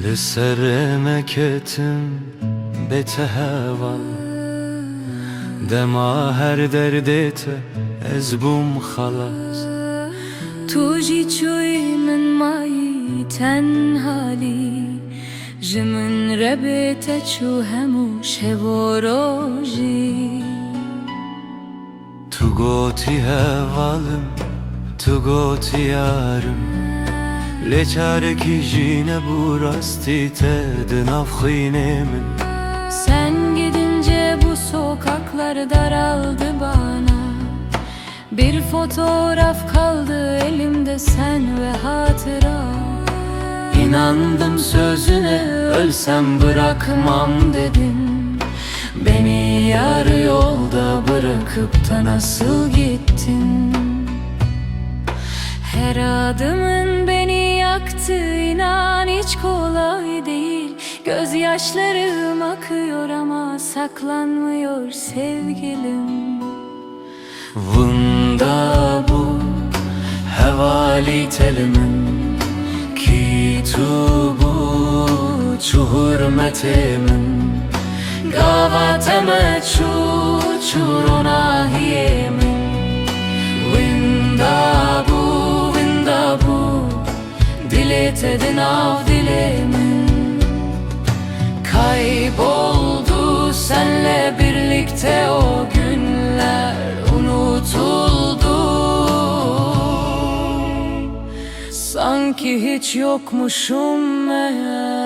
لسر مکتم به تهوال دما هر دردت از بوم خلاص توجی چوی من مایی تنهالی جمن ربت چو همو شب و روزی تو گوتی هوالم تو گوتی yarım لچاره کی جینه burasti te nafxinemin Sen gidince bu sokaklar daraldı bana. Bir fotoğraf kaldı elimde, sen ve hatıra. İnandım sözüne, ölsem bırakmam Dedin beni yarı yolda bırakıp da nasıl gittin? Her adımın beni yaktı, inan hiç kolay değil. Gözyaşlarım akıyor ama saklanmıyor sevgilim. Vında bu hevali telimin ki tu bu çu hürmetimin gavateme çu ronahiyemin Vında bu diletedin av dilemin Kayboldu senle birlikte o günler, unutuldu Sanki hiç yokmuşum meğer.